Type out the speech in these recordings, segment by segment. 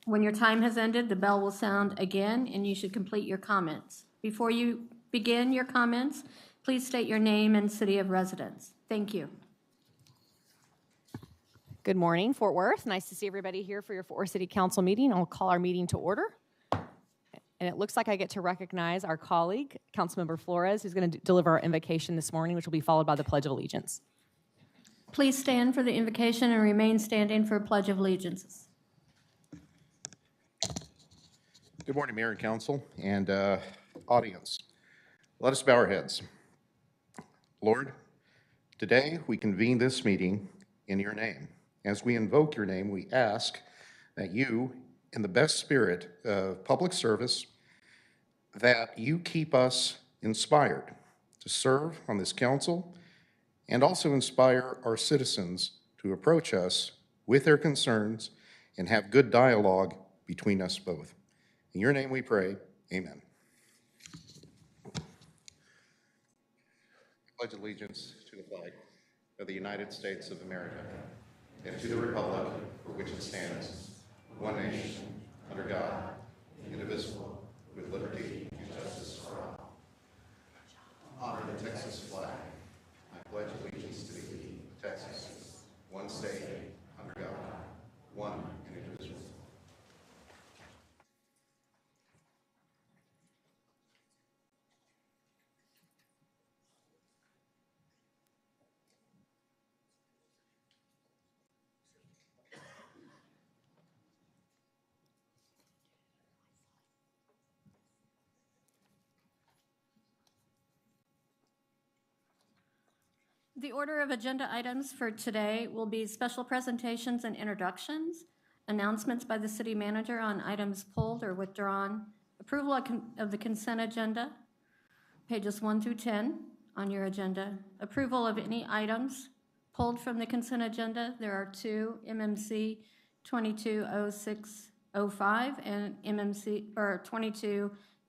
When your time has ended, the bell will sound again, and you should complete your comments. Before you begin your comments, please state your name and city of residence. Thank you. Good morning, Fort Worth. Nice to see everybody here for your Fort Worth City Council meeting. I'll call our meeting to order. And it looks like I get to recognize our colleague, Councilmember Flores, who's going to deliver our invocation this morning, which will be followed by the Pledge of Allegiance. Please stand for the invocation and remain standing for a Pledge of Allegiance. Good morning, Mayor and Council and audience. Let us bow our heads. Lord, today we convene this meeting in your name. As we invoke your name, we ask that you, in the best spirit of public service, that you keep us inspired to serve on this council and also inspire our citizens to approach us with their concerns and have good dialogue between us both. In your name we pray, amen. I pledge allegiance to the flag of the United States of America and to the republic for which it stands, one nation, under God, indivisible, with liberty and justice for all. Honor the Texas flag. I pledge allegiance to thee, Texas, one state, under God, one and indivisible. The order of agenda items for today will be special presentations and introductions, announcements by the city manager on items pulled or withdrawn, approval of the consent agenda, pages 1 through 10 on your agenda, approval of any items pulled from the consent agenda. There are two, MMC 220605 and MMC or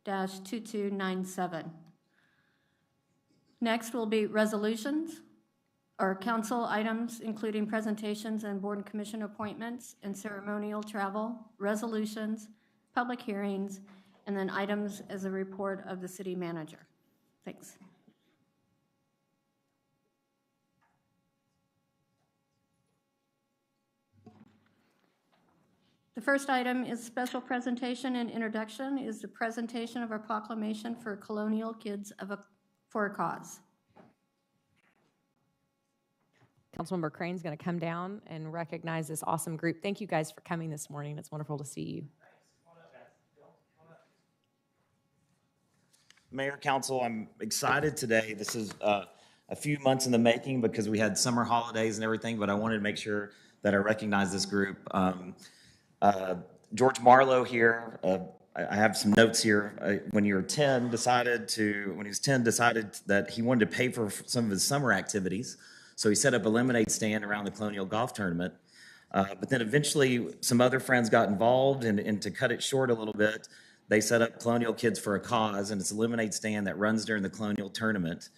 22-2297. Next will be resolutions or council items, including presentations and board and commission appointments and ceremonial travel, resolutions, public hearings, and then items as a report of the city manager. Thanks. The first item is special presentation and introduction is the presentation of our proclamation for Colonial Kids for a Cause. Councilmember Crane's going to come down and recognize this awesome group. Thank you guys for coming this morning. It's wonderful to see you. Mayor, Council, I'm excited today. This is a few months in the making because we had summer holidays and everything, but I wanted to make sure that I recognize this group. George Marlowe here, I have some notes here. When he was 10, decided that he wanted to pay for some of his summer activities. So he set up a lemonade stand around the Colonial Golf Tournament. But then eventually some other friends got involved, and to cut it short a little bit, they set up Colonial Kids for a Cause, and it's a lemonade stand that runs during the Colonial Tournament.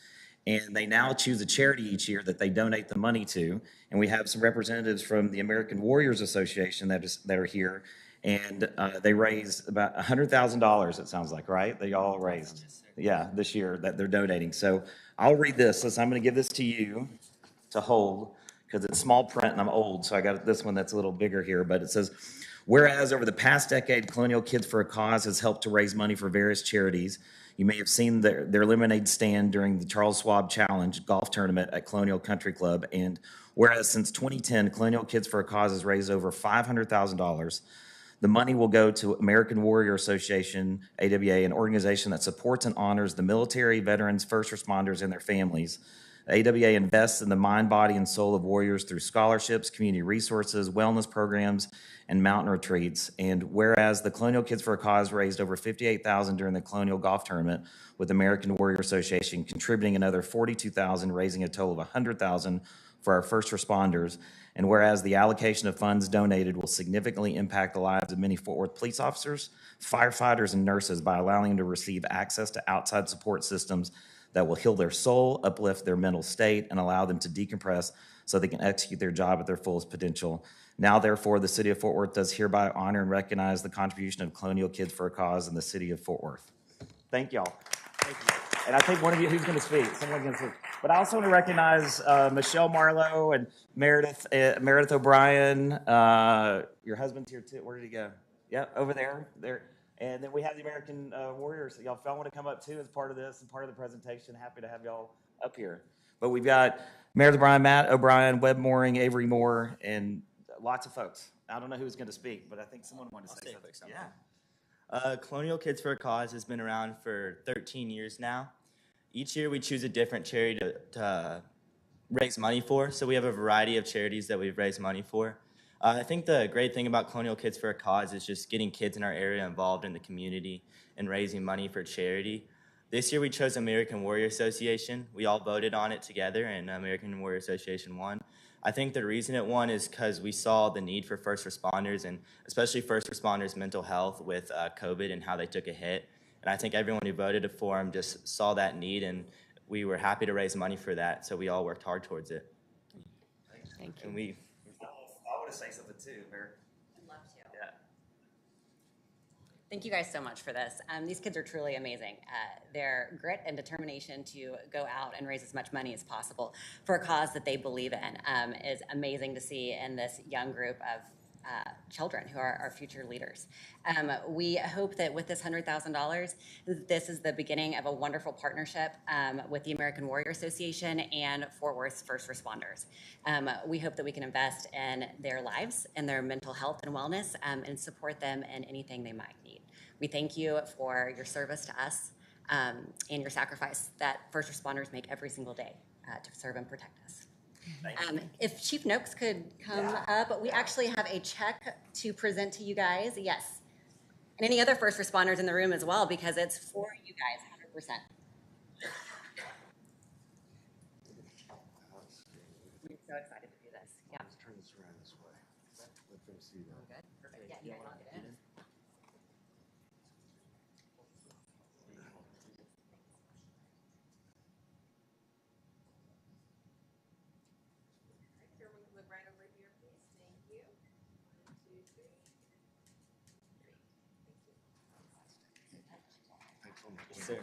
And they now choose a charity each year that they donate the money to. And we have some representatives from the American Warriors Association that are here. And they raised about $100,000, it sounds like, right? They all raised, yeah, this year that they're donating. So I'll read this. I'm going to give this to you to hold because it's small print and I'm old, so I got this one that's a little bigger here. But it says, whereas over the past decade, Colonial Kids for a Cause has helped to raise money for various charities. You may have seen their lemonade stand during the Charles Schwab Challenge golf tournament at Colonial Country Club. And whereas since 2010, Colonial Kids for a Cause has raised over $500,000. The money will go to American Warrior Association, AWA, an organization that supports and honors the military, veterans, first responders, and their families. AWA invests in the mind, body, and soul of warriors through scholarships, community resources, wellness programs, and mountain retreats. And whereas the Colonial Kids for a Cause raised over $58,000 during the Colonial Golf Tournament, with American Warrior Association contributing another $42,000, raising a total of $100,000 for our first responders. And whereas the allocation of funds donated will significantly impact the lives of many Fort Worth police officers, firefighters, and nurses by allowing them to receive access to outside support systems that will heal their soul, uplift their mental state, and allow them to decompress so they can execute their job at their fullest potential. Now, therefore, the city of Fort Worth does hereby honor and recognize the contribution of Colonial Kids for a Cause in the city of Fort Worth. Thank y'all. Thank you. And I think one of you, who's going to speak? Someone's going to speak. But I also want to recognize Michelle Marlowe and Meredith O'Brien. Your husband's here too. Where did he go? Yeah, over there. There. And then we have the American Warriors. Y'all, if y'all want to come up too as part of this and part of the presentation, happy to have y'all up here. But we've got Meredith O'Brien, Matt O'Brien, Webb Mooring, Avery Moore, and lots of folks. I don't know who's going to speak, but I think someone wanted to say something. Yeah. Colonial Kids for a Cause has been around for 13 years now. Each year we choose a different charity to raise money for. So we have a variety of charities that we've raised money for. I think the great thing about Colonial Kids for a Cause is just getting kids in our area involved in the community and raising money for charity. This year we chose American Warrior Association. We all voted on it together and American Warrior Association won. I think the reason it won is because we saw the need for first responders and especially first responders' mental health with COVID and how they took a hit. And I think everyone who voted for him just saw that need, and we were happy to raise money for that, so we all worked hard towards it. Thank you. And we I want to say something too, Mayor. I'd love to. Yeah. Thank you guys so much for this. These kids are truly amazing. Their grit and determination to go out and raise as much money as possible for a cause that they believe in is amazing to see in this young group of children who are our future leaders. We hope that with this $100,000, this is the beginning of a wonderful partnership with the American Warrior Association and Fort Worth's first responders. We hope that we can invest in their lives and their mental health and wellness and support them in anything they might need. We thank you for your service to us and your sacrifice that first responders make every single day to serve and protect us. If Chief Noakes could come up, we actually have a check to present to you guys. Yes. And any other first responders in the room as well, because it's for you guys 100%. We're so excited to do this. Yeah. Let's turn this around this way. Let them see that. Good. Perfect. Yeah, you want to get in. Look right over here, please. Thank you. 1, 2, 3.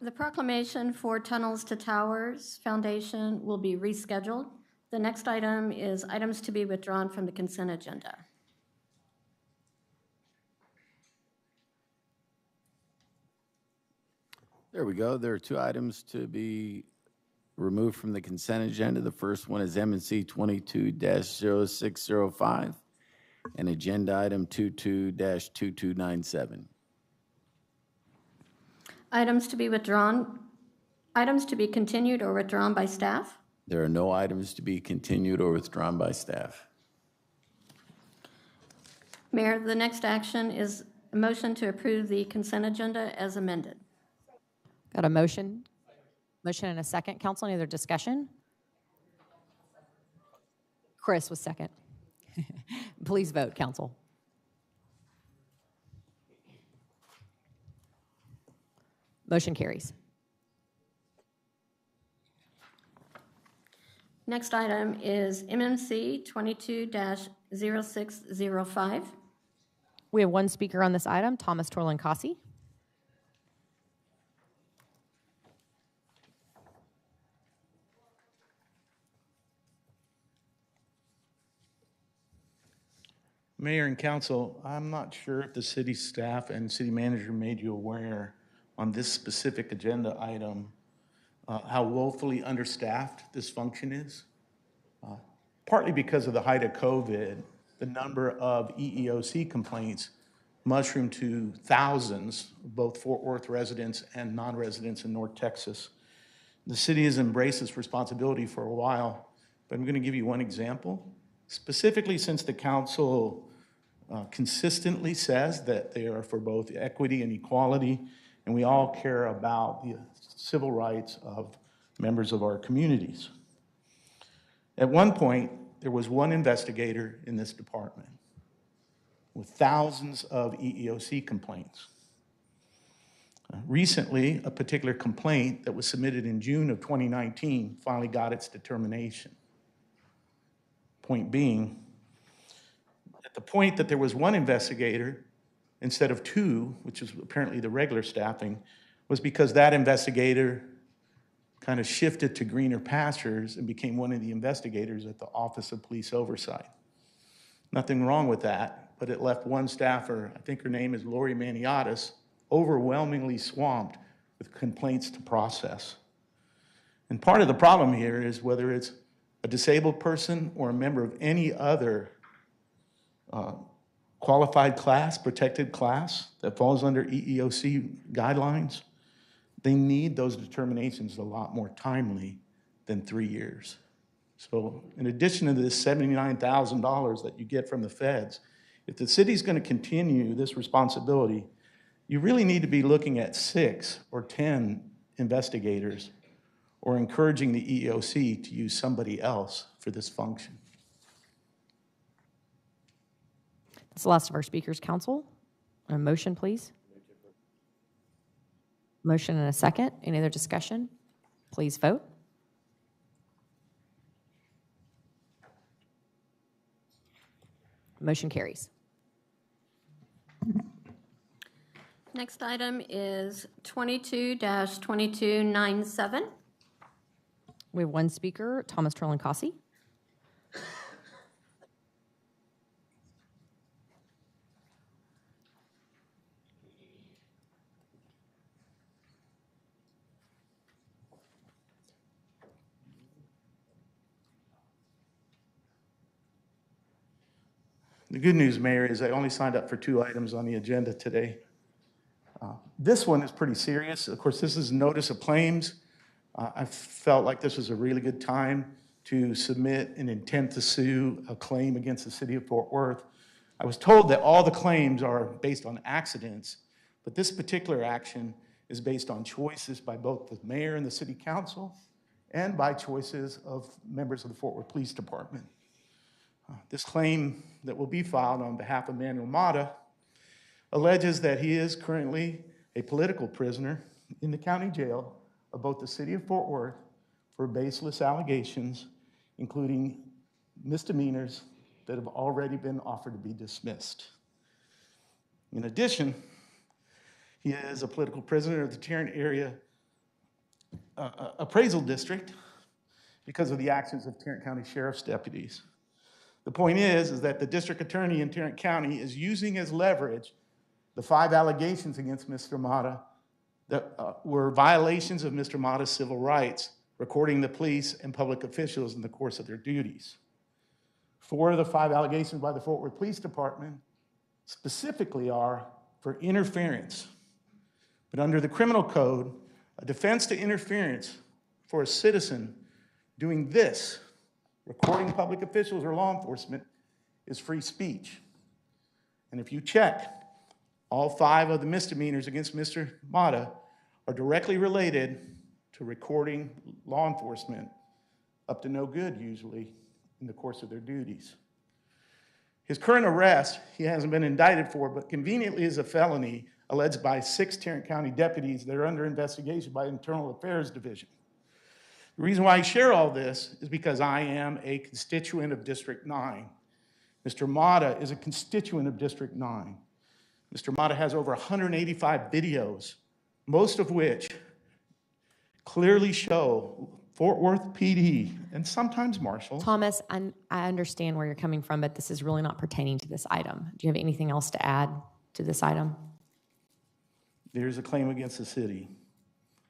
The proclamation for Tunnels to Towers Foundation will be rescheduled. The next item is items to be withdrawn from the consent agenda. There we go. There are 2 items to be removed from the consent agenda. The first one is M&C 22-0605 and agenda item 22-2297. Items to be withdrawn, items to be continued or withdrawn by staff. There are no items to be continued or withdrawn by staff. Mayor, the next action is a motion to approve the consent agenda as amended. Got a motion? Motion and a second. Council, any other discussion? Chris was second. Please vote, council. Motion carries. Next item is MMC 22-0605. We have one speaker on this item, Thomas Torlankasi. Mayor and council, I'm not sure if the city staff and city manager made you aware on this specific agenda item how woefully understaffed this function is. Partly because of the height of COVID, the number of EEOC complaints mushroomed to thousands, both Fort Worth residents and non-residents in North Texas. The city has embraced this responsibility for a while, but I'm going to give you one example. Specifically, since the council consistently says that they are for both equity and equality, and we all care about the civil rights of members of our communities. At one point, there was one investigator in this department with thousands of EEOC complaints. Recently, a particular complaint that was submitted in June of 2019 finally got its determination. Point being, at the point that there was one investigator instead of two, which is apparently the regular staffing, was because that investigator kind of shifted to greener pastures and became one of the investigators at the Office of Police Oversight. Nothing wrong with that, but it left one staffer, I think her name is Lori Maniotis, overwhelmingly swamped with complaints to process. And part of the problem here is whether it's a disabled person or a member of any other qualified class, protected class that falls under EEOC guidelines, they need those determinations a lot more timely than 3 years. So in addition to this $79,000 that you get from the feds, if the city's going to continue this responsibility, you really need to be looking at 6 or 10 investigators or encouraging the EEOC to use somebody else for this function. That's the last of our speakers, council. A motion, please. Motion and a second. Any other discussion? Please vote. Motion carries. Next item is 22-2297. We have one speaker, Thomas Trolancasi. The good news, Mayor, is I only signed up for 2 items on the agenda today. This one is pretty serious. Of course, this is notice of claims. I felt like this was a really good time to submit an intent to sue a claim against the city of Fort Worth. I was told that all the claims are based on accidents, but this particular action is based on choices by both the mayor and the city council and by choices of members of the Fort Worth Police Department. This claim that will be filed on behalf of Manuel Mata alleges that he is currently a political prisoner in the county jail of both the city of Fort Worth for baseless allegations, including misdemeanors that have already been offered to be dismissed. In addition, he is a political prisoner of the Tarrant Area Appraisal District because of the actions of Tarrant County Sheriff's deputies. The point is that the district attorney in Tarrant County is using as leverage the 5 allegations against Mr. Mata that were violations of Mr. Mata's civil rights, recording the police and public officials in the course of their duties. 4 of the 5 allegations by the Fort Worth Police Department specifically are for interference. But under the criminal code, a defense to interference for a citizen doing this, recording public officials or law enforcement, is free speech. And if you check, all 5 of the misdemeanors against Mr. Mata are directly related to recording law enforcement, up to no good usually, in the course of their duties. His current arrest, he hasn't been indicted for, but conveniently is a felony alleged by 6 Tarrant County deputies that are under investigation by the Internal Affairs Division. The reason why I share all this is because I am a constituent of District 9. Mr. Mata is a constituent of District 9. Mr. Mata has over 185 videos, most of which clearly show Fort Worth PD and sometimes marshals. Thomas, I understand where you're coming from, but this is really not pertaining to this item. Do you have anything else to add to this item? There's a claim against the city,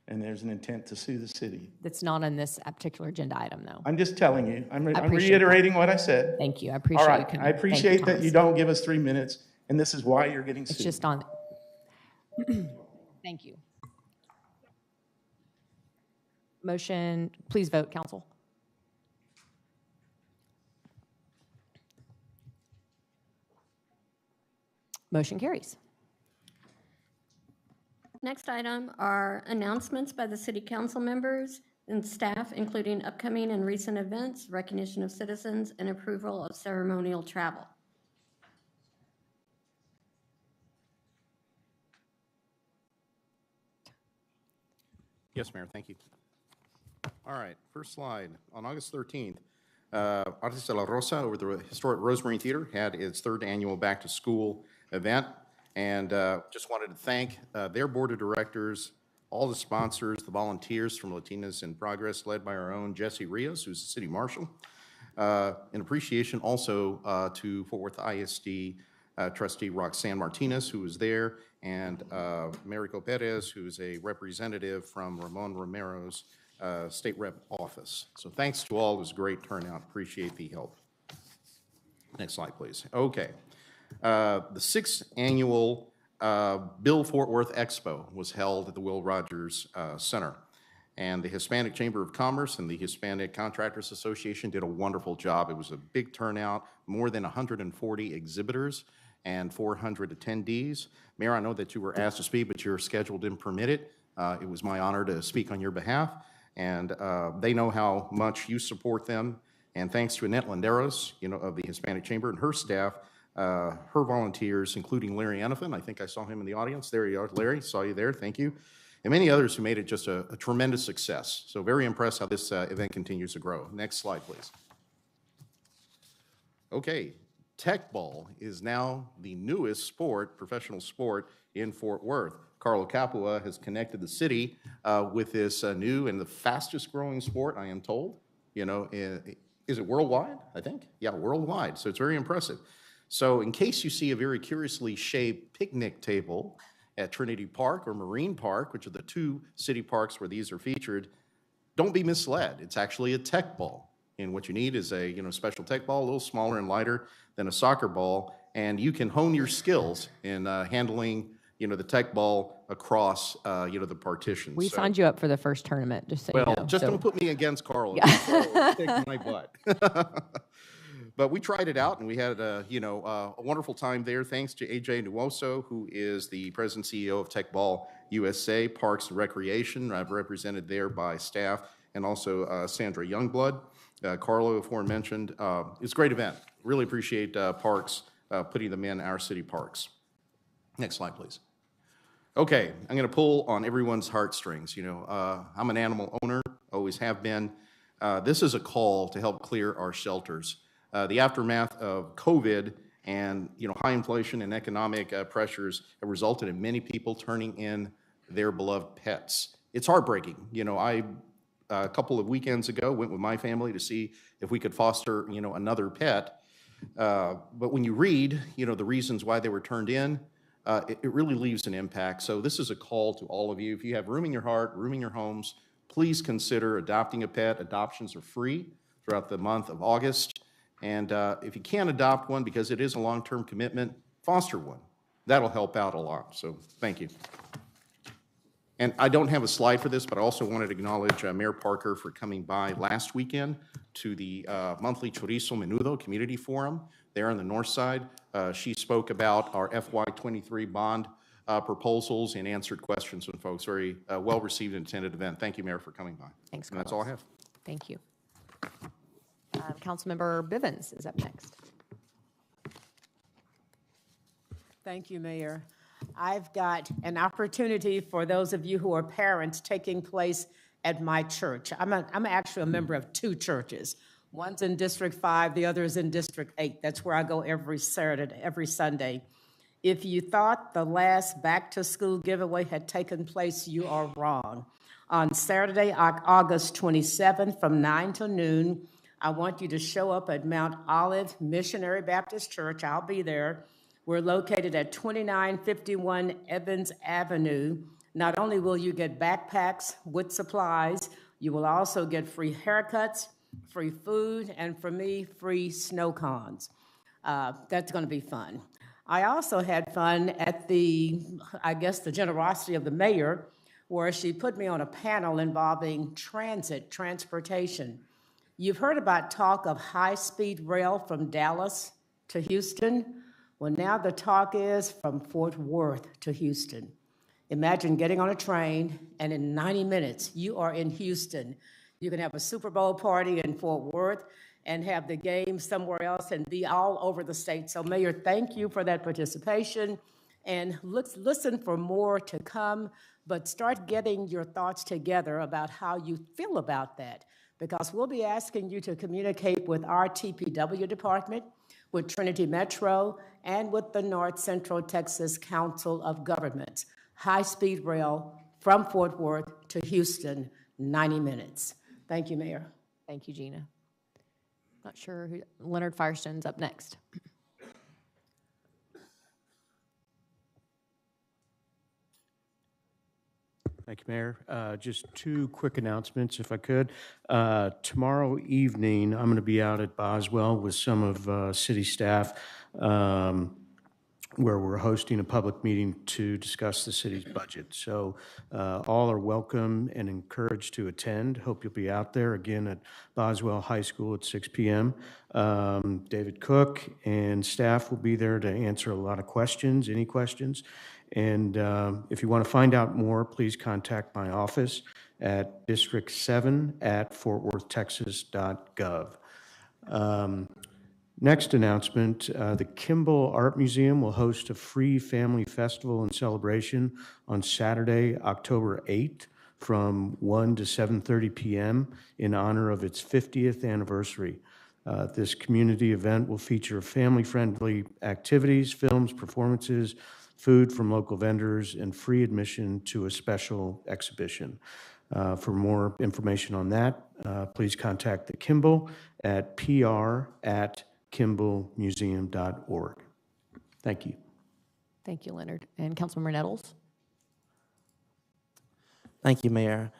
and there's an intent to sue the city. That's not on this particular agenda item, though. I'm just telling you. I'm appreciate reiterating what I said. Thank you. I appreciate All you right. coming. I Thank appreciate that Thomas. you don't give us 3 minutes, and this is why you're getting sued. It's just on. Thank you. Motion, please vote, council. Motion carries. Next item are announcements by the city council members. and staff, including upcoming and recent events, recognition of citizens, and approval of ceremonial travel. Yes, Mayor, thank you. All right, first slide. On August 13th, Artes de la Rosa over the historic Rosemarine Theater had its third annual Back to School event. And just wanted to thank their board of directors, all the sponsors, the volunteers from Latinas in Progress, led by our own Jesse Rios, who's the city marshal. In appreciation also to Fort Worth ISD trustee Roxanne Martinez, who was there, and Marico Perez, who's a representative from Ramon Romero's state rep office. So thanks to all. It was a great turnout. Appreciate the help. Next slide, please. Okay. The 6th annual Bill Fort Worth Expo was held at the Will Rogers Center. And the Hispanic Chamber of Commerce and the Hispanic Contractors Association did a wonderful job. It was a big turnout, more than 140 exhibitors and 400 attendees. Mayor, I know that you were asked to speak, but your schedule didn't permit it. It was my honor to speak on your behalf. And they know how much you support them. And thanks to Annette Landeros, of the Hispanic Chamber and her staff, her volunteers, including Larry Enifin. I think I saw him in the audience. There you are, Larry. Saw you there. Thank you. And many others who made it just a tremendous success. So very impressed how this event continues to grow. Next slide, please. Okay, Tech Ball is now the newest sport, professional sport in Fort Worth. Carlo Capua has connected the city with this new and the fastest growing sport, I am told. Is it worldwide, I think? Yeah, worldwide. So it's very impressive. So in case you see a very curiously shaped picnic table at Trinity Park or Marine Park, which are the two city parks where these are featured, don't be misled. It's actually a tech ball. And what you need is a special tech ball, a little smaller and lighter than a soccer ball, and you can hone your skills in handling the tech ball across the partitions. We signed you up for the first tournament, just so you know. Just so. don't put me against Carl. Yeah. So kick my butt. But we tried it out, and we had a wonderful time there. Thanks to AJ Nuoso, who is the president and CEO of Tech Ball USA, Parks and Recreation. I've represented there by staff, and also Sandra Youngblood. Carlo, aforementioned. It's a great event. Really appreciate Parks putting them in our city parks. Next slide, please. Okay, I'm going to pull on everyone's heartstrings. I'm an animal owner, always have been. This is a call to help clear our shelters. The aftermath of COVID and high inflation and economic pressures have resulted in many people turning in their beloved pets. It's heartbreaking. I a couple of weekends ago went with my family to see if we could foster another pet. But when you read the reasons why they were turned in, it really leaves an impact. So this is a call to all of you. If you have room in your heart, room in your homes, please consider adopting a pet. Adoptions are free throughout the month of August. And if you can't adopt one because it is a long-term commitment, foster one. That'll help out a lot. So thank you. And I don't have a slide for this, but I also wanted to acknowledge Mayor Parker for coming by last weekend to the monthly Chorizo Menudo Community Forum there on the north side. She spoke about our FY23 bond proposals and answered questions from folks. Very well-received and attended event. Thank you, Mayor, for coming by. Thanks, And that's all I have. Thank you. Councilmember Bivens is up next. Thank you, Mayor. I've got an opportunity for those of you who are parents taking place at my church. I'm actually a member of two churches. One's in District 5, the other is in District 8. That's where I go every Saturday, every Sunday. If you thought the last back-to-school giveaway had taken place, you are wrong. On Saturday, August 27th, from 9 to noon, I want you to show up at Mount Olive Missionary Baptist Church. I'll be there. We're located at 2951 Evans Avenue. Not only will you get backpacks with supplies, you will also get free haircuts, free food, and for me, free snow cones. That's going to be fun. I also had fun at the generosity of the mayor, where she put me on a panel involving transportation. You've heard about talk of high-speed rail from Dallas to Houston. Well, now the talk is from Fort Worth to Houston. Imagine getting on a train and in 90 minutes, you are in Houston. You can have a Super Bowl party in Fort Worth and have the game somewhere else and be all over the state. So Mayor, thank you for that participation. And listen for more to come, but start getting your thoughts together about how you feel about that, because we'll be asking you to communicate with our TPW department, with Trinity Metro, and with the North Central Texas Council of Governments. High-speed rail from Fort Worth to Houston, 90 minutes. Thank you, Mayor. Thank you, Gina. Not sure who, Leonard Firestone's up next. Thank you, Mayor. Just two quick announcements, if I could. Tomorrow evening, I'm going to be out at Boswell with some of city staff, where we're hosting a public meeting to discuss the city's budget. So all are welcome and encouraged to attend. Hope you'll be out there again at Boswell High School at 6 p.m. David Cook and staff will be there to answer a lot of questions, any questions. And if you want to find out more, please contact my office at district7@fortworthtexas.gov. Next announcement, the Kimball Art Museum will host a free family festival and celebration on Saturday, October 8th from 1 to 7:30 p.m. in honor of its 50th anniversary. This community event will feature family-friendly activities, films, performances, food from local vendors, and free admission to a special exhibition. For more information on that, please contact the Kimball at pr@kimballmuseum.org. Thank you. Thank you, Leonard. And Councilmember Nettles? Thank you, Mayor.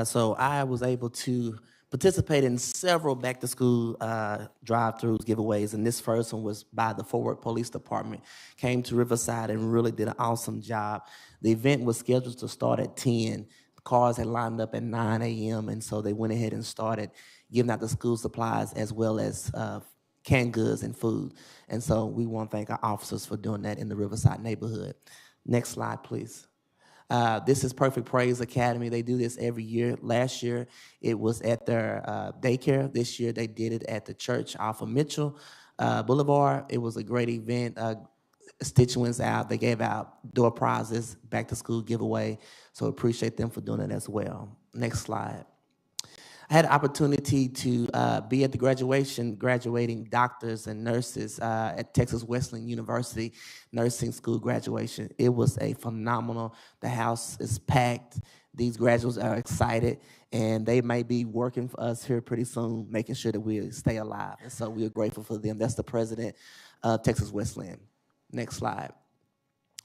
So I was able to participate in several back-to-school drive-throughs, giveaways, and this first one was by the Fort Worth Police Department. Came to Riverside and really did an awesome job. The event was scheduled to start at 10. The cars had lined up at 9 a.m., and so they went ahead and started giving out the school supplies as well as canned goods and food. And so we want to thank our officers for doing that in the Riverside neighborhood. Next slide, please. This is Perfect Praise Academy. They do this every year. Last year, it was at their daycare. This year, they did it at the church off of Mitchell Boulevard. It was a great event. Constituents out. They gave out door prizes, back to school giveaway. So appreciate them for doing it as well. Next slide. I had an opportunity to be at the graduating doctors and nurses at Texas Wesleyan University Nursing School graduation. It was a phenomenal. The house is packed. These graduates are excited, and they may be working for us here pretty soon, making sure that we stay alive. And so we are grateful for them. That's the president of Texas Wesleyan. Next slide.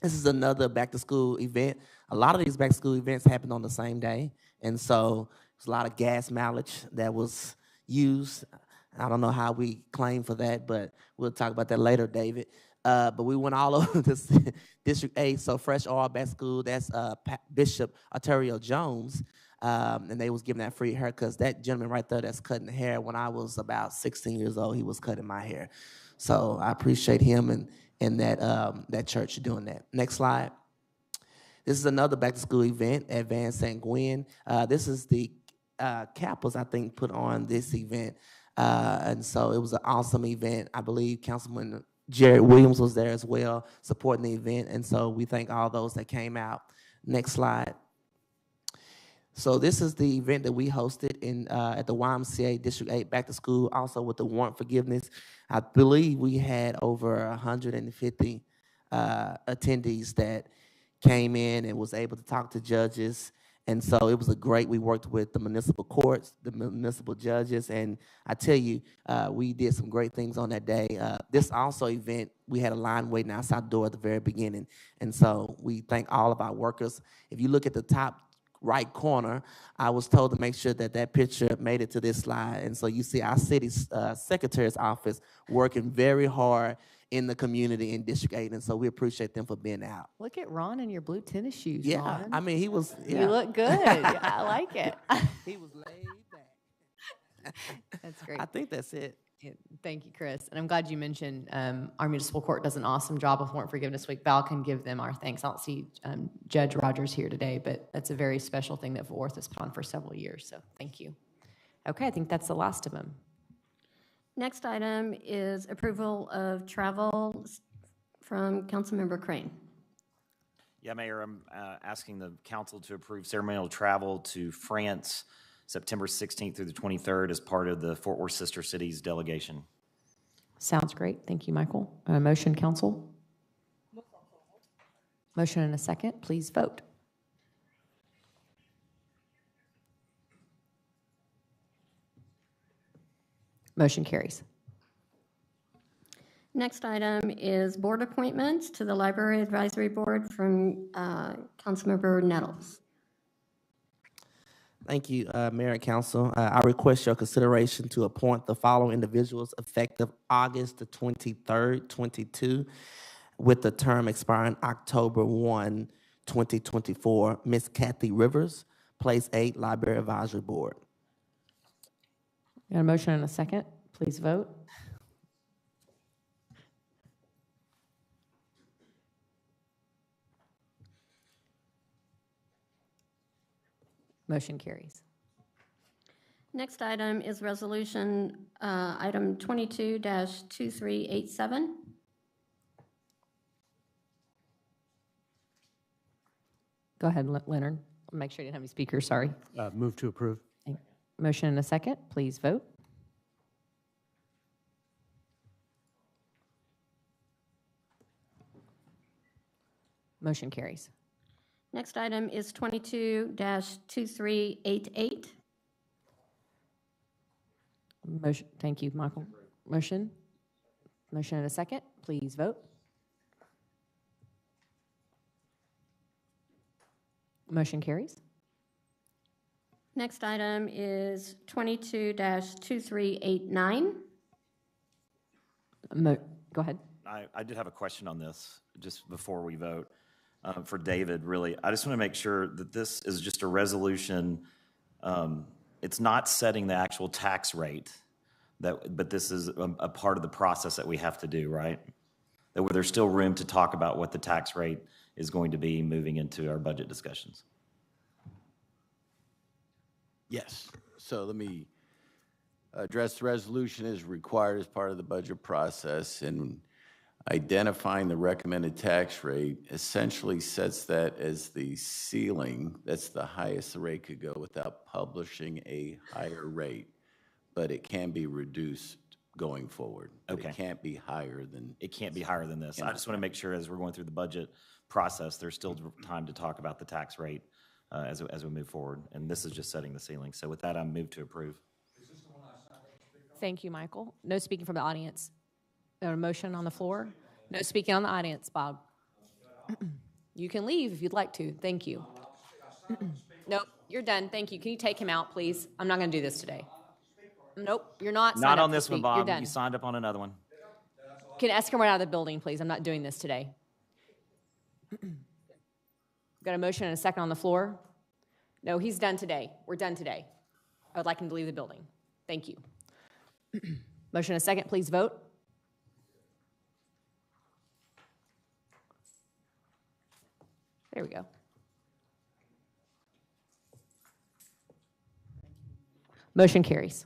This is another back-to-school event. A lot of these back-to-school events happen on the same day, and so there's a lot of gas mileage that was used. I don't know how we claim for that, but we'll talk about that later, David. But we went all over this District 8, so Fresh Oil Back School, that's Bishop Arterio Jones, and they was giving that free haircuts. That gentleman right there that's cutting the hair, when I was about 16 years old, he was cutting my hair. So I appreciate him and that church doing that. Next slide. This is another back-to-school event at Van St. Gwen. This is the Kappas, I think, put on this event. And so it was an awesome event. I believe Councilman Jared Williams was there as well, supporting the event. And so we thank all those that came out. Next slide. So this is the event that we hosted at the YMCA District 8 Back to School, also with the warrant forgiveness. I believe we had over 150 attendees that came in and was able to talk to judges. And so it was we worked with the municipal courts, the municipal judges, and I tell you, we did some great things on that day. This also event, we had a line waiting outside the door at the very beginning. And so we thank all of our workers. If you look at the top right corner, I was told to make sure that picture made it to this slide. And so you see our city secretary's office working very hard in the community in District 8, and so we appreciate them for being out. Look at Ron in your blue tennis shoes, Yeah, Ron. I mean, he was, yeah. You look good. I like it. He was laid back. That's great. I think that's it. Yeah, thank you, Chris. And I'm glad you mentioned our municipal court does an awesome job of Warrant Forgiveness Week. Val can give them our thanks. I don't see Judge Rogers here today, but that's a very special thing that Fort Worth has put on for several years. So thank you. Okay, I think that's the last of them. Next item is approval of travel from Councilmember Crane. Yeah, Mayor, I'm asking the council to approve ceremonial travel to France, September 16th through the 23rd as part of the Fort Worth Sister Cities delegation. Sounds great. Thank you, Michael. Motion, council? Motion and a second. Please vote. Motion carries. Next item is board appointments to the Library Advisory Board from Councilmember Nettles. Thank you, Mayor and Council. I request your consideration to appoint the following individuals effective August the 23rd, 22, with the term expiring October 1, 2024. Ms. Kathy Rivers, Place 8, Library Advisory Board. Got a motion and a second. Please vote. Motion carries. Next item is resolution item 22-2387. Go ahead, Leonard. I'll make sure you didn't have any speakers, sorry. Move to approve. Motion and a second. Please vote. Motion carries. Next item is 22-2388. Motion, thank you, Michael. Motion and a second. Please vote. Motion carries. Next item is 22-2389. Go ahead. I did have a question on this just before we vote. For David, really. I just want to make sure that this is just a resolution. It's not setting the actual tax rate, but this is a part of the process that we have to do, right? That there's still room to talk about what the tax rate is going to be moving into our budget discussions. Yes. So let me address the resolution as required as part of the budget process, and identifying the recommended tax rate essentially sets that as the ceiling. That's the highest the rate could go without publishing a higher rate, but it can be reduced going forward. But Okay. It can't be higher than. It can't be higher than this. I just want to make sure as we're going through the budget process, there's still time to talk about the tax rate as we move forward. And this is just setting the ceiling. So with that, I move to approve. Thank you, Michael. No speaking from the audience. A motion on the floor? No speaking on the audience, Bob. You can leave if you'd like to. Thank you. Nope, you're done. Thank you. Can you take him out, please? I'm not going to do this today. Nope, you're not signed Not up on to this one, speak. You're Bob. done. You signed up on another one. Can escort him out of the building, please? I'm not doing this today. Got a motion and a second on the floor? No, he's done today. We're done today. I would like him to leave the building. Thank you. Motion and a second, please vote. There we go. Motion carries.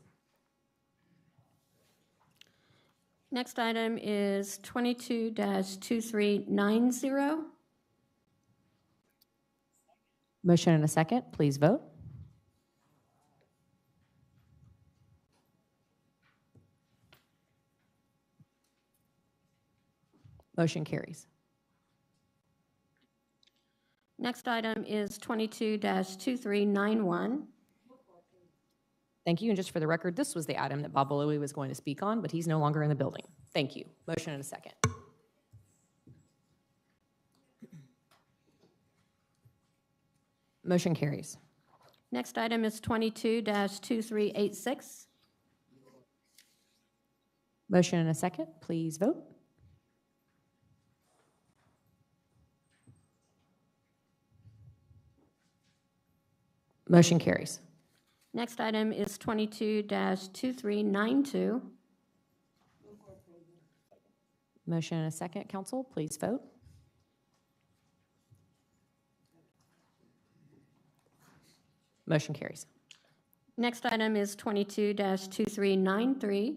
Next item is 22-2390. Motion and a second, please vote. Motion carries. Next item is 22-2391. Thank you. And just for the record, this was the item that Bob Louie was going to speak on, but he's no longer in the building. Thank you. Motion and a second. Motion carries. Next item is 22-2386. Motion and a second. Please vote. Motion carries. Next item is 22-2392. Motion and a second, council, please vote. Motion carries. Next item is 22-2393.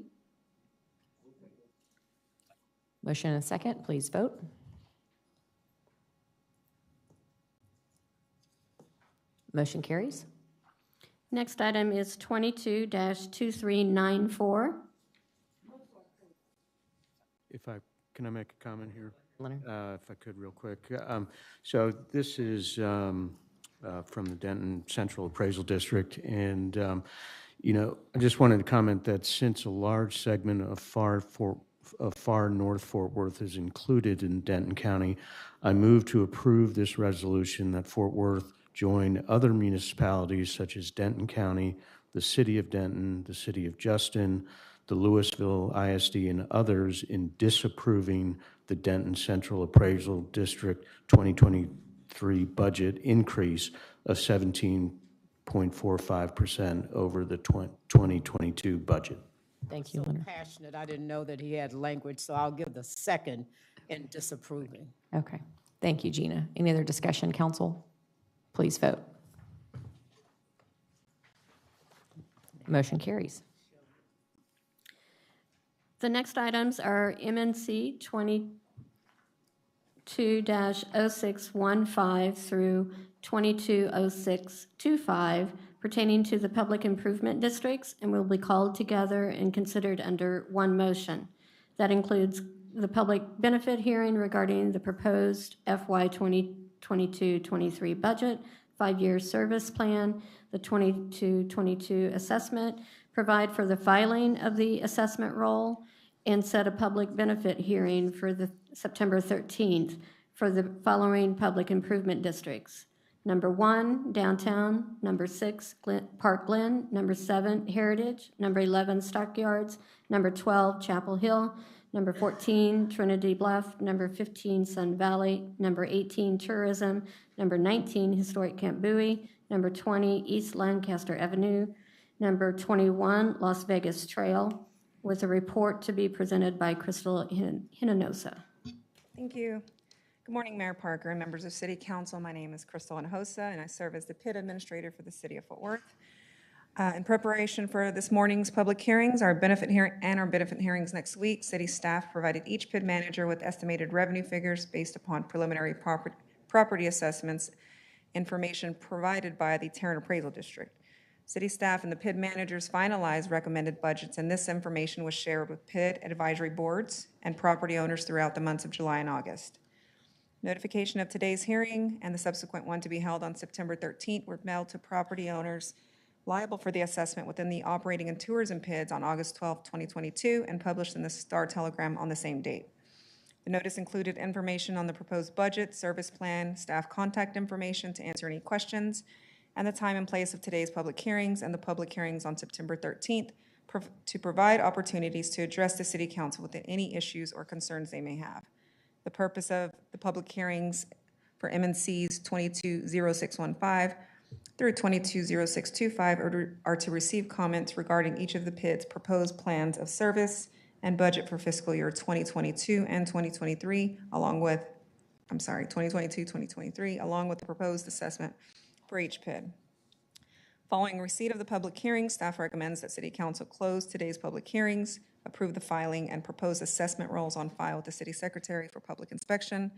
Motion and a second, please vote. Motion carries. Next item is 22-2394. Can I make a comment here? Leonard? If I could, real quick. So this is from the Denton Central Appraisal District, and, I just wanted to comment that since a large segment of far north Fort Worth is included in Denton County, I move to approve this resolution that Fort Worth join other municipalities such as Denton County, the City of Denton, the City of Justin, the Louisville ISD, and others in disapproving the Denton Central Appraisal District 2023 budget increase of 17.45% over the 2022 budget. Thank you, So Leonard. passionate, I didn't know that he had language, so I'll give the second in disapproving. Okay. Thank you, Gina. Any other discussion, council? Please vote. Motion carries. The next items are MNC 22-0615 through 22-0625 pertaining to the public improvement districts and will be called together and considered under one motion. That includes the public benefit hearing regarding the proposed FY 2022-23 budget, 5-year service plan, the 22-22 assessment, provide for the filing of the assessment roll, and set a public benefit hearing for the September 13th for the following public improvement districts. Number 1, Downtown. Number 6, Park Glen. Number 7, Heritage. Number 11, Stockyards. Number 12, Chapel Hill. Number 14, Trinity Bluff. Number 15, Sun Valley. Number 18, Tourism. Number 19, Historic Camp Bowie. Number 20, East Lancaster Avenue. Number 21, Las Vegas Trail, with a report to be presented by Crystal Hinojosa. Thank you. Good morning, Mayor Parker and members of City Council. My name is Crystal Hinojosa, and I serve as the PID Administrator for the City of Fort Worth. In preparation for this morning's public hearings, our benefit hearings next week, city staff provided each PID manager with estimated revenue figures based upon preliminary property assessments information provided by the Tarrant Appraisal District. City staff and the PID managers finalized recommended budgets, and this information was shared with PID advisory boards and property owners throughout the months of July and August. Notification of today's hearing and the subsequent one to be held on September 13th were mailed to property owners liable for the assessment within the operating and tourism PIDs on August 12, 2022, and published in the Star Telegram on the same date. The notice included information on the proposed budget, service plan, staff contact information to answer any questions, and the time and place of today's public hearings and the public hearings on September 13th to provide opportunities to address the City Council with any issues or concerns they may have. The purpose of the public hearings for MNCs 22-0615 through 22-0625 are to receive comments regarding each of the PID's proposed plans of service and budget for fiscal year 2022 and 2023, 2022-2023, along with the proposed assessment for each PID. Following receipt of the public hearing, staff recommends that City Council close today's public hearings, approve the filing and proposed assessment rolls on file with the City Secretary for public inspection,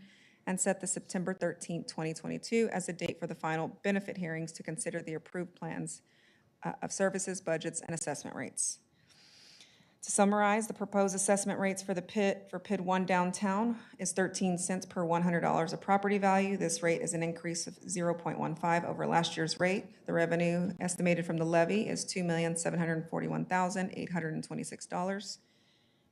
and set the September 13, 2022 as the date for the final benefit hearings to consider the approved plans of services, budgets, and assessment rates. To summarize, the proposed assessment rates for the PID 1 downtown is 13 cents per $100 of property value. This rate is an increase of 0.15 over last year's rate. The revenue estimated from the levy is $2,741,826.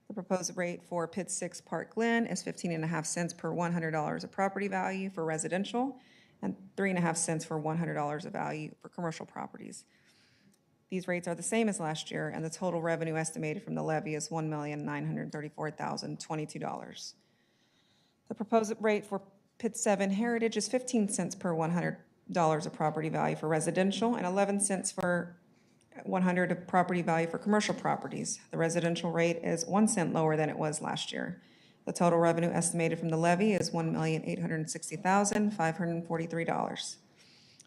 The proposed rate for PID 6 Park Glen is 15.5 cents per $100 of property value for residential and 3.5 cents for $100 of value for commercial properties. These rates are the same as last year, and the total revenue estimated from the levy is $1,934,022. The proposed rate for PID 7 Heritage is 15 cents per $100 of property value for residential and 11 cents for $100 of property value for commercial properties. The residential rate is 1 cent lower than it was last year. The total revenue estimated from the levy is $1,860,543.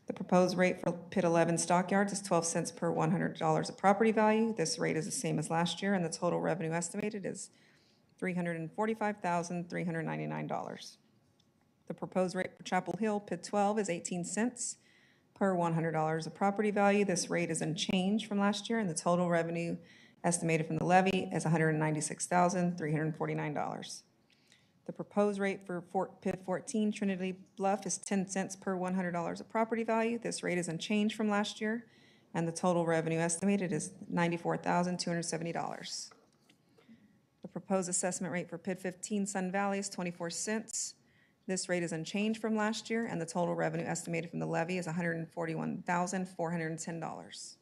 The proposed rate for Pit 11 stockyards is 12 cents per $100 of property value. This rate is the same as last year, and the total revenue estimated is $345,399. The proposed rate for Chapel Hill Pit 12 is 18 cents per $100 of property value. This rate is unchanged from last year, and the total revenue estimated from the levy is $196,349. The proposed rate for Pit 14 Trinity Bluff is 10 cents per $100 of property value. This rate is unchanged from last year, and the total revenue estimated is $94,270. The proposed assessment rate for Pit 15 Sun Valley is 24 cents. This rate is unchanged from last year, and the total revenue estimated from the levy is $141,410.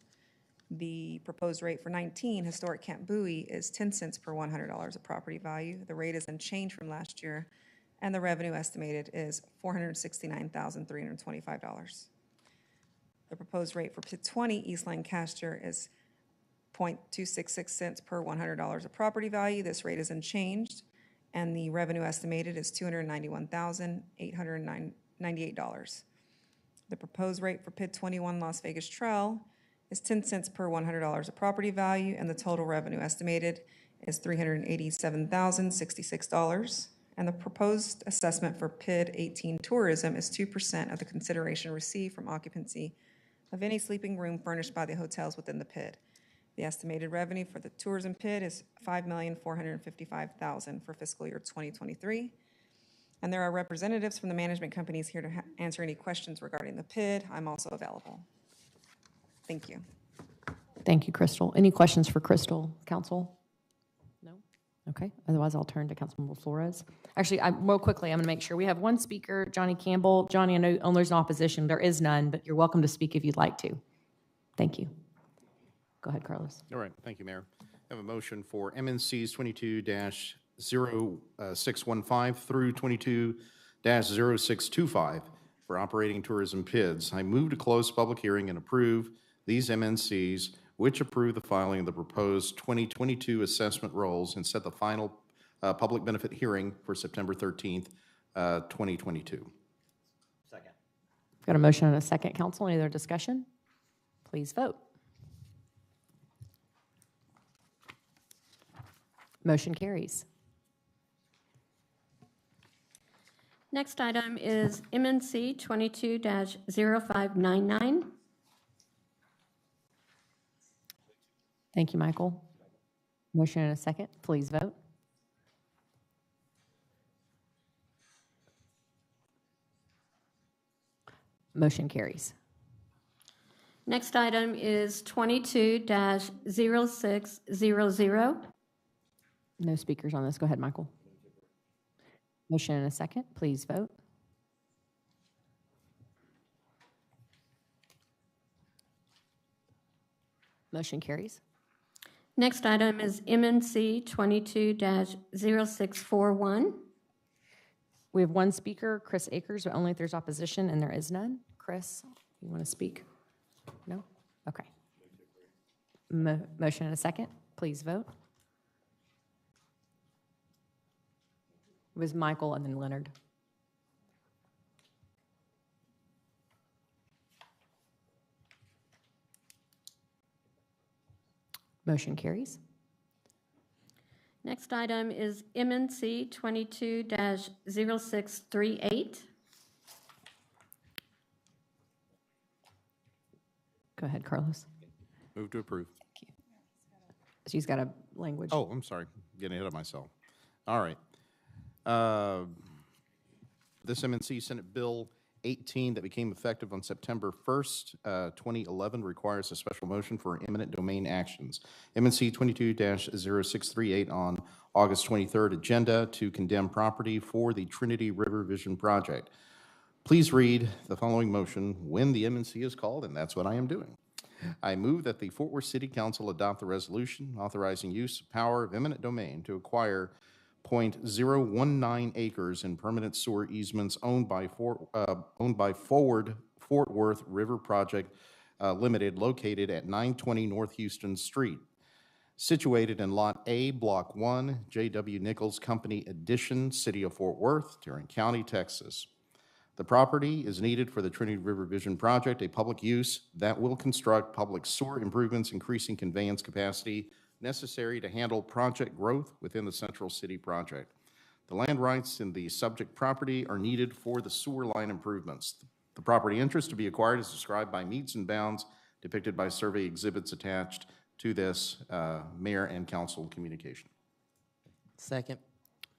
The proposed rate for 19 Historic Camp Bowie is 10 cents per $100 of property value. The rate is unchanged from last year, and the revenue estimated is $469,325. The proposed rate for Pit 20 East Lancaster is 0.266 cents per $100 of property value. This rate is unchanged, and the revenue estimated is $291,898. The proposed rate for Pit 21 Las Vegas Trail is 10 cents per $100 of property value, and the total revenue estimated is $387,066. And the proposed assessment for Pit 18 Tourism is 2% of the consideration received from occupancy of any sleeping room furnished by the hotels within the PID. The estimated revenue for the tourism PID is $5,455,000 for fiscal year 2023. And there are representatives from the management companies here to answer any questions regarding the PID. I'm also available. Thank you. Thank you, Crystal. Any questions for Crystal, council? No? Okay, otherwise I'll turn to Councilmember Flores. Actually, real quickly, I'm going to make sure we have one speaker, Johnny Campbell. Johnny, I know there's an opposition. There is none, but you're welcome to speak if you'd like to. Thank you. Go ahead, Carlos. All right, thank you, Mayor. I have a motion for MNCs 22-0615 through 22-0625 for operating tourism PIDs. I move to close public hearing and approve these MNCs, which approve the filing of the proposed 2022 assessment rolls and set the final public benefit hearing for September 13th, 2022. Second. Got a motion and a second, council. Any other discussion? Please vote. Motion carries. Next item is MNC 22-0599. Thank you, Michael. Motion and a second. Please vote. Motion carries. Next item is 22-0600. No speakers on this. Go ahead, Michael. Motion and a second. Please vote. Motion carries. Next item is MNC 22-0641. We have one speaker, Chris Akers, but only if there's opposition, and there is none. Chris, you want to speak? No? Okay. Motion and a second. Please vote. It was Michael and then Leonard. Motion carries. Next item is MNC 22-0638. Go ahead, Carlos. Move to approve. Thank you. She's got a language. Oh, I'm sorry, getting ahead of myself. All right. This MNC Senate Bill 18 that became effective on September 1st, 2011 requires a special motion for eminent domain actions. MNC 22-0638 on August 23rd agenda to condemn property for the Trinity River Vision Project. Please read the following motion when the MNC is called, and that's what I am doing. I move that the Fort Worth City Council adopt the resolution authorizing use of power of eminent domain to acquire 0.019 acres in permanent sewer easements owned by Forward Fort Worth River Project Limited, located at 920 North Houston Street. situated in Lot A, Block 1, J.W. Nichols Company Addition, City of Fort Worth, Tarrant County, Texas. The property is needed for the Trinity River Vision Project, a public use that will construct public sewer improvements, increasing conveyance capacity necessary to handle project growth within the Central City project. The land rights in the subject property are needed for the sewer line improvements. The property interest to be acquired is described by metes and bounds depicted by survey exhibits attached to this mayor and council communication. Second.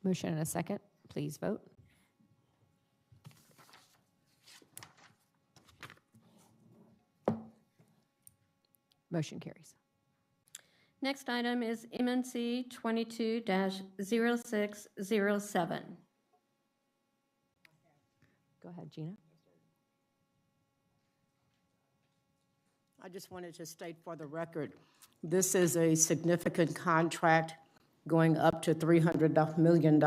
Motion and a second. Please vote. Motion carries. Next item is MNC 22-0607. Go ahead, Gina. I just wanted to state for the record, this is a significant contract going up to $300 million.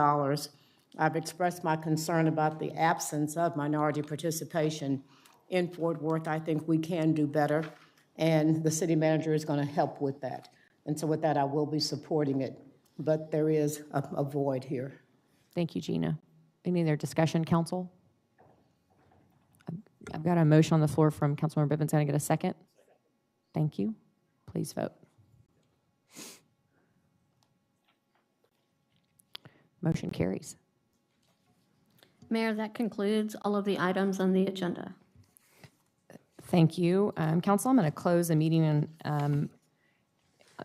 I've expressed my concern about the absence of minority participation in Fort Worth. I think we can do better, and the city manager is going to help with that. And so with that, I will be supporting it, but there is a void here. Thank you, Gina. Any other discussion, council? I've got a motion on the floor from Councilmember Bivens. Can I get a second? Thank you. Please vote. Motion carries. Mayor, that concludes all of the items on the agenda. Thank you. Council, I'm going to close the meeting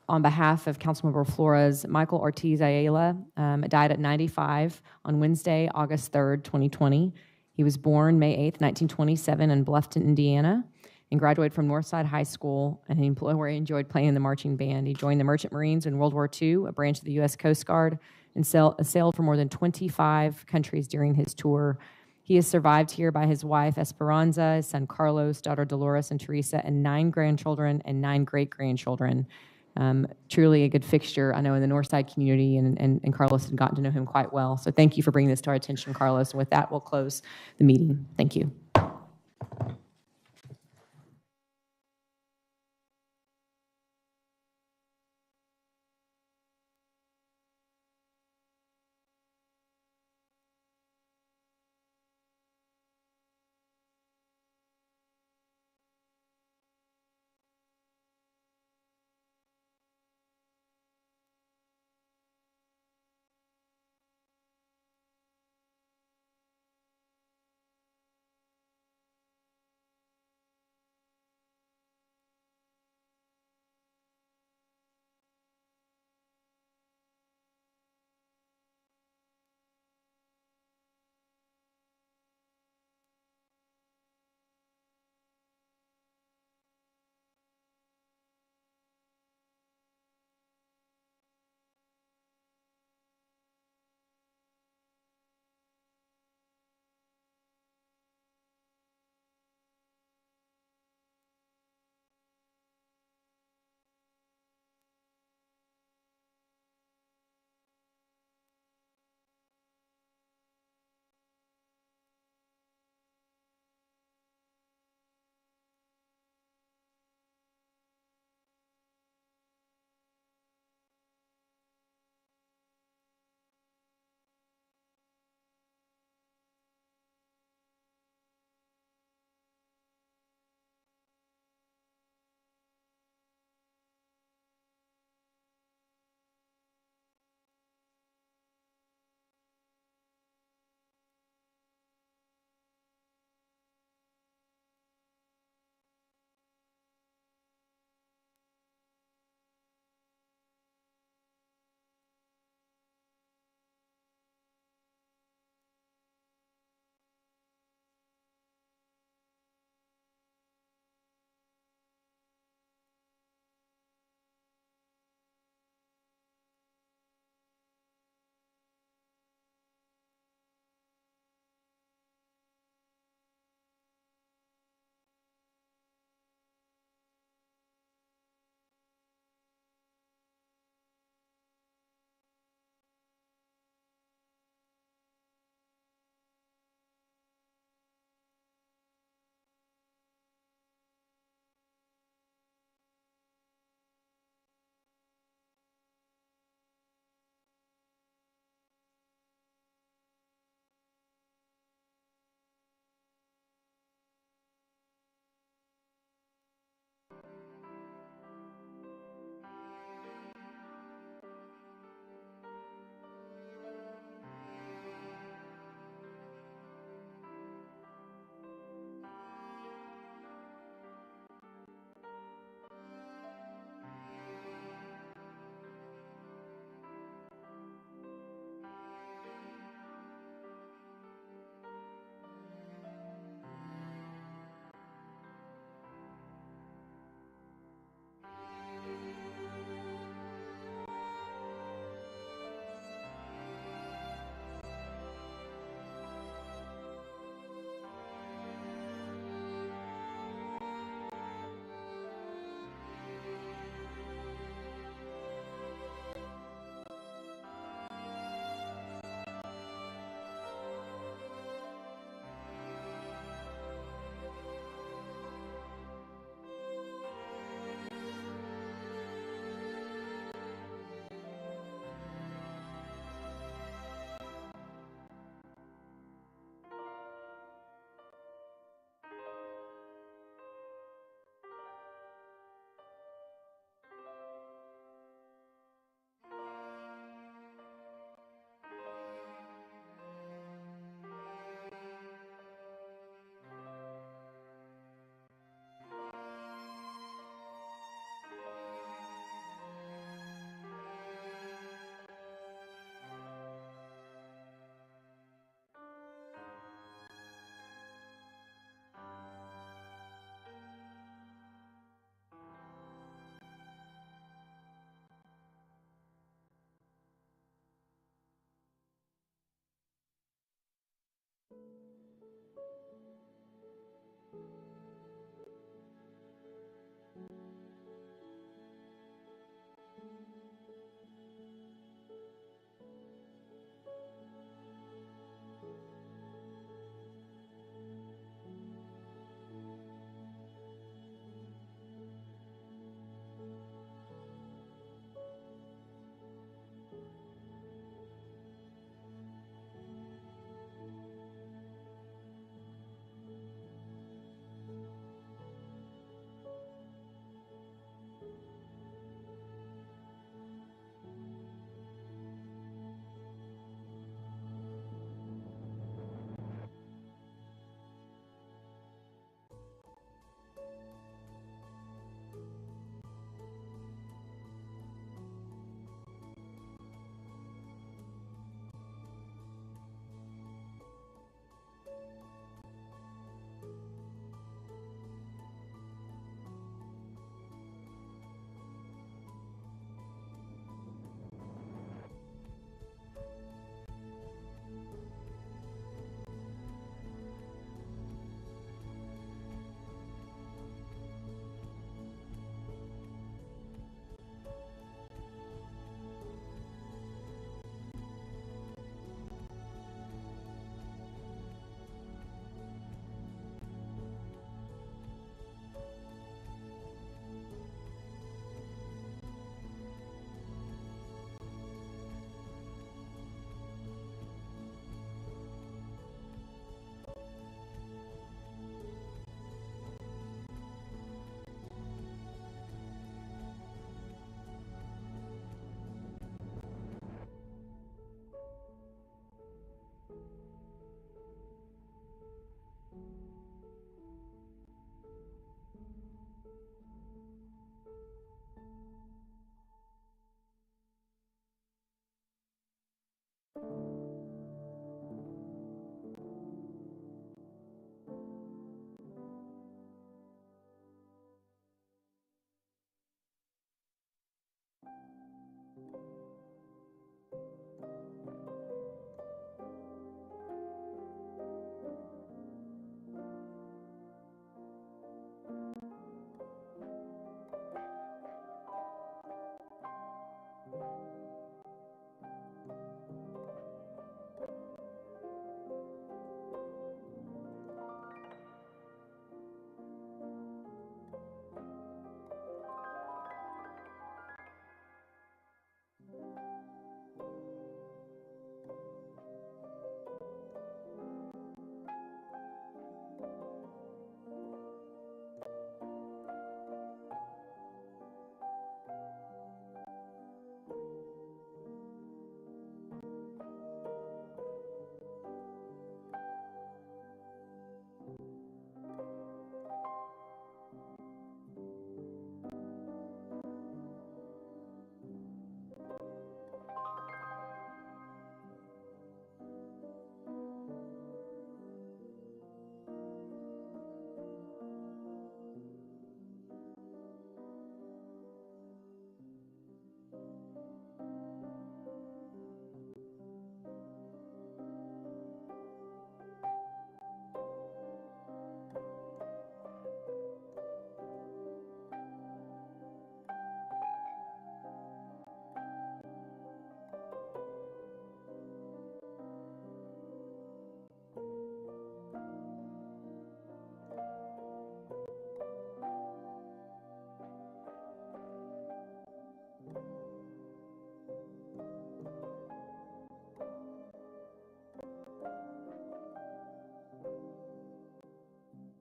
on behalf of Councilmember Flores. Michael Ortiz Ayala died at 95 on Wednesday, August 3rd, 2020. He was born May 8th, 1927 in Bluffton, Indiana, and graduated from Northside High School, and where he enjoyed playing in the marching band. He joined the Merchant Marines in World War II, a branch of the U.S. Coast Guard, and sailed for more than 25 countries during his tour. He is survived here by his wife, Esperanza, his son, Carlos, daughter, Dolores, and Teresa, and 9 grandchildren and 9 great-grandchildren. Truly a good fixture, I know, in the Northside community, and Carlos had gotten to know him quite well. So thank you for bringing this to our attention, Carlos. And with that, we'll close the meeting. Thank you.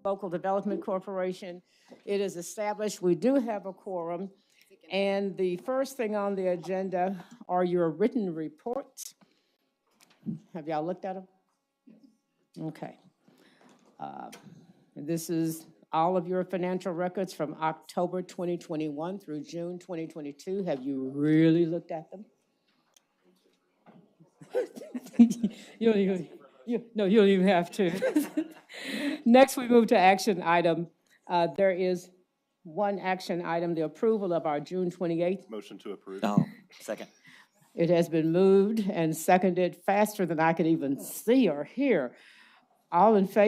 Local Development Corporation. It is established. We do have a quorum. And the first thing on the agenda are your written reports. Have y'all looked at them? Okay. This is all of your financial records from October 2021 through June 2022. Have you really looked at them? You don't even have to. Next, we move to action item. There is one action item, the approval of our June 28th. Motion to approve. No, second. It has been moved and seconded faster than I could even see or hear. All in favor?